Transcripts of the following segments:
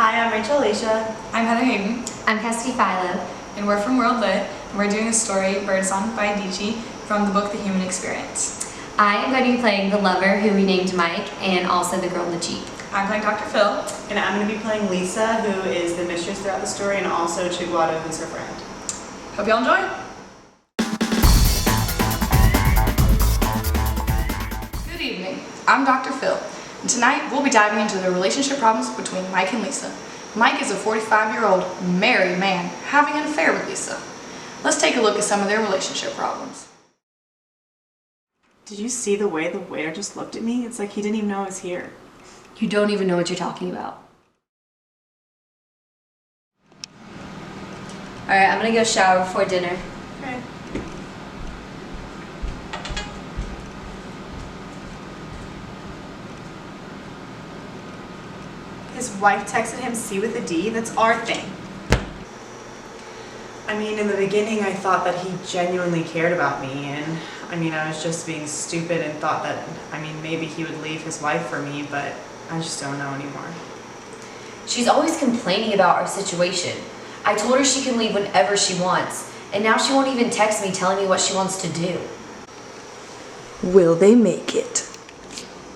Hi, I'm Rachael, Alesia. I'm Hayden. I'm Cassidy, Philo. And we're from World Lit, and we're doing the story Birdsong by Dici from the book The Human Experience. I am going to be playing the lover who we named Mike and also the girl in the Jeep. I'm playing Dr. Phil. And I'm going to be playing Lisa, who is the mistress throughout the story, and also Chiguado, who's her friend. Hope y'all enjoy. Good evening. I'm Dr. Phil, and tonight we'll be diving into the relationship problems between Mike and Lisa. Mike is a 45-year-old married man having an affair with Lisa. Let's take a look at some of their relationship problems. Did you see the way the waiter just looked at me? It's like he didn't even know I was here. You don't even know what you're talking about. Alright, I'm gonna go shower before dinner. Okay. His wife texted him C with a D. That's our thing. I mean, in the beginning, I thought that he genuinely cared about me, and I was just being stupid and thought that, maybe he would leave his wife for me, but I just don't know anymore. She's always complaining about our situation. I told her she can leave whenever she wants, and now she won't even text me telling me what she wants to do. Will they make it?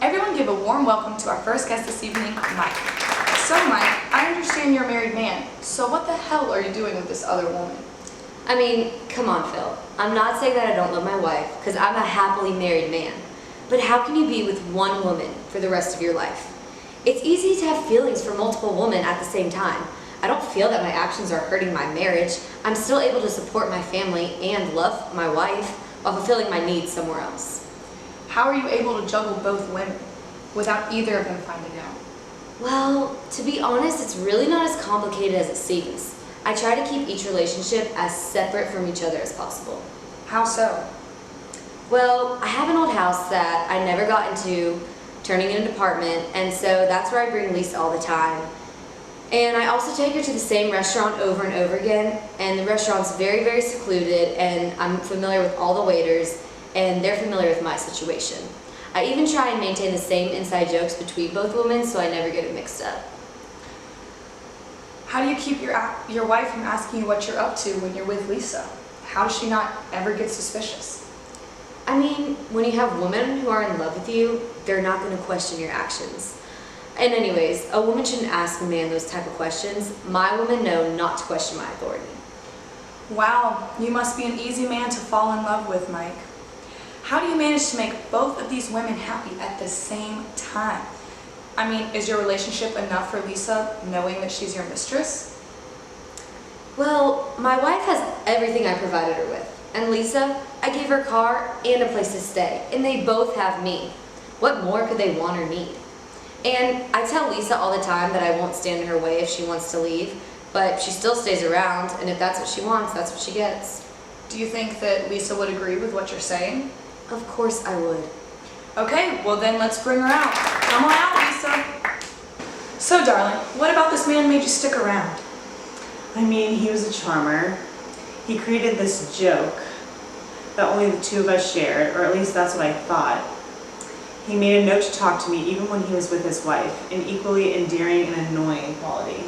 Everyone give a warm welcome to our first guest this evening, Mike. So Mike, I understand you're a married man, so what the hell are you doing with this other woman? Come on, Phil. I'm not saying that I don't love my wife, because I'm a happily married man. But how can you be with one woman for the rest of your life? It's easy to have feelings for multiple women at the same time. I don't feel that my actions are hurting my marriage. I'm still able to support my family and love my wife while fulfilling my needs somewhere else. How are you able to juggle both women without either of them finding out? Well, to be honest, it's really not as complicated as it seems. I try to keep each relationship as separate from each other as possible. How so? Well, I have an old house that I never got into, turning in an apartment, and so that's where I bring Lisa all the time. And I also take her to the same restaurant over and over again, and the restaurant's very, very secluded, and I'm familiar with all the waiters, and they're familiar with my situation. I even try and maintain the same inside jokes between both women so I never get it mixed up. How do you keep your wife from asking you what you're up to when you're with Lisa? How does she not ever get suspicious? When you have women who are in love with you, they're not going to question your actions. And anyways, a woman shouldn't ask a man those type of questions. My women know not to question my authority. Wow, you must be an easy man to fall in love with, Mike. How do you manage to make both of these women happy at the same time? Is your relationship enough for Lisa knowing that she's your mistress? Well, my wife has everything I provided her with. And Lisa, I gave her a car and a place to stay. And they both have me. What more could they want or need? And I tell Lisa all the time that I won't stand in her way if she wants to leave. But she still stays around, and if that's what she wants, that's what she gets. Do you think that Lisa would agree with what you're saying? Of course I would. Okay, well then let's bring her out. Come on out, Lisa. So, darling, what about this man made you stick around? He was a charmer. He created this joke that only the two of us shared, or at least that's what I thought. He made a note to talk to me even when he was with his wife, an equally endearing and annoying quality.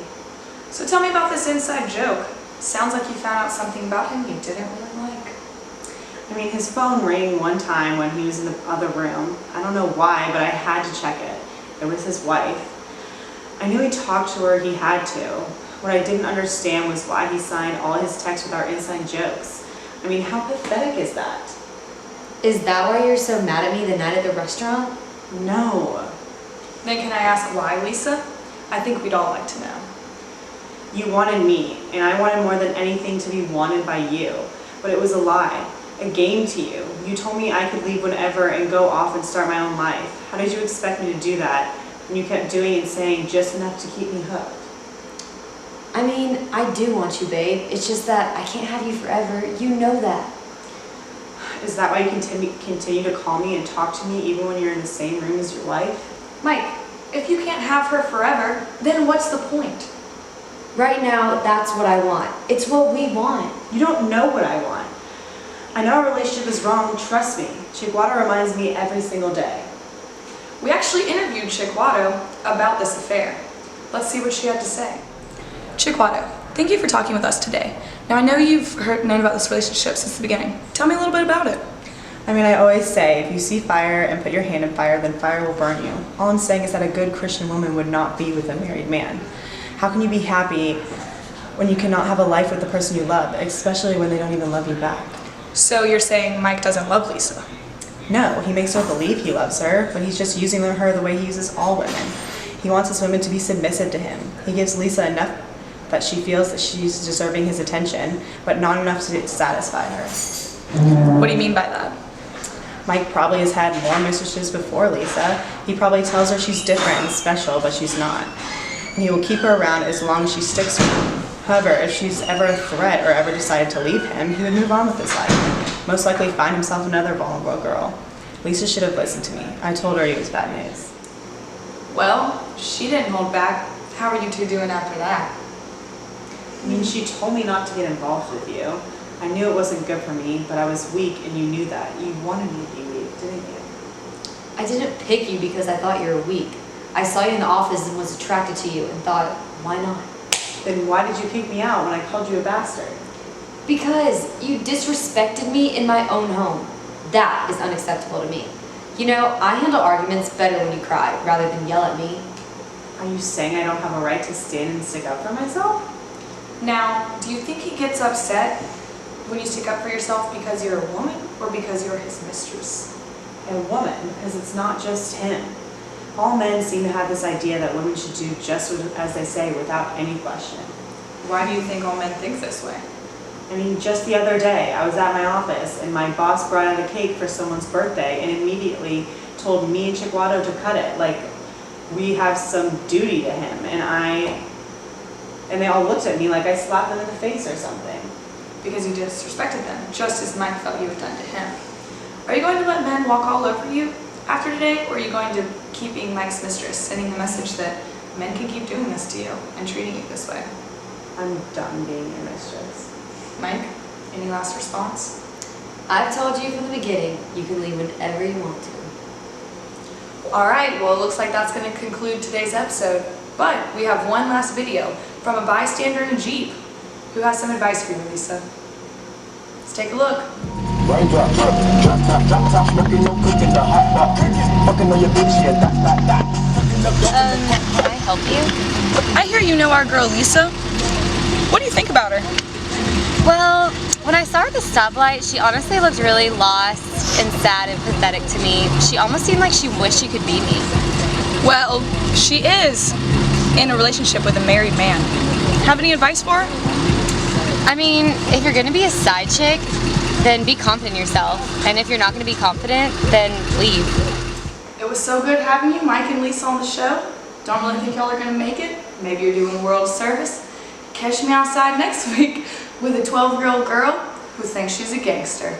So tell me about this inside joke. Sounds like you found out something about him you didn't really like. His phone rang one time when he was in the other room. I don't know why, but I had to check it. It was his wife. I knew he talked to her, he had to. What I didn't understand was why he signed all his texts with our inside jokes. How pathetic is that? Is that why you're so mad at me the night at the restaurant? No. Then can I ask why, Lisa? I think we'd all like to know. You wanted me, and I wanted more than anything to be wanted by you. But it was a lie, a game to you. You told me I could leave whenever and go off and start my own life. How did you expect me to do that when you kept doing and saying just enough to keep me hooked? I do want you, babe. It's just that I can't have you forever. You know that. Is that why you continue to call me and talk to me even when you're in the same room as your wife? Mike, if you can't have her forever, then what's the point? Right now, that's what I want. It's what we want. You don't know what I want. I know our relationship is wrong, trust me. Chiguado reminds me every single day. We actually interviewed Chiguado about this affair. Let's see what she had to say. Chiquado, thank you for talking with us today. Now I know you've known about this relationship since the beginning. Tell me a little bit about it. I mean, I always say, if you see fire and put your hand in fire, then fire will burn you. All I'm saying is that a good Christian woman would not be with a married man. How can you be happy when you cannot have a life with the person you love, especially when they don't even love you back? So you're saying Mike doesn't love Lisa? No, he makes her believe he loves her, but he's just using her the way he uses all women. He wants his women to be submissive to him. He gives Lisa enough that she feels that she's deserving his attention, but not enough to satisfy her. What do you mean by that? Mike probably has had more mistresses before Lisa. He probably tells her she's different and special, but she's not. And he will keep her around as long as she sticks with him. However, if she's ever a threat or ever decided to leave him, he would move on with his life. Most likely find himself another vulnerable girl. Lisa should have listened to me. I told her he was bad news. Well, she didn't hold back. How are you two doing after that? I mean, she told me not to get involved with you. I knew it wasn't good for me, but I was weak and you knew that. You wanted me to be weak, didn't you? I didn't pick you because I thought you were weak. I saw you in the office and was attracted to you and thought, why not? Then why did you kick me out when I called you a bastard? Because you disrespected me in my own home. That is unacceptable to me. You know, I handle arguments better when you cry rather than yell at me. Are you saying I don't have a right to stand and stick up for myself? Now, do you think he gets upset when you stick up for yourself because you're a woman or because you're his mistress? A woman, because it's not just him. All men seem to have this idea that women should do just as they say without any question. Why do you think all men think this way? I mean, just the other day, I was at my office and my boss brought out a cake for someone's birthday and immediately told me and Chiquado to cut it. Like, we have some duty to him. And they all looked at me like I slapped them in the face or something. Because you disrespected them, just as Mike felt you had done to him. Are you going to let men walk all over you after today, or are you going to keep being Mike's mistress, sending the message that men can keep doing this to you and treating you this way? I'm done being your mistress. Mike, any last response? I've told you from the beginning, you can leave whenever you want to. All right, well, it looks like that's going to conclude today's episode. But we have one last video from a bystander in a Jeep who has some advice for you, Lisa. Let's take a look. Raindrop, drop top, smoking no cooking the hot pot. Fucking on your bitch, yeah, that. Can I help you? I hear you know our girl Lisa. What do you think about her? Well, when I saw her at the stoplight, she honestly looked really lost and sad and pathetic to me. She almost seemed like she wished she could be me. Well, she is in a relationship with a married man. Have any advice for her? I mean, if you're gonna be a side chick, then be confident in yourself. And if you're not gonna be confident, then leave. It was so good having you, Mike and Lisa, on the show. Don't really think y'all are gonna make it. Maybe you're doing the world a service. Catch me outside next week with a 12-year-old girl who thinks she's a gangster.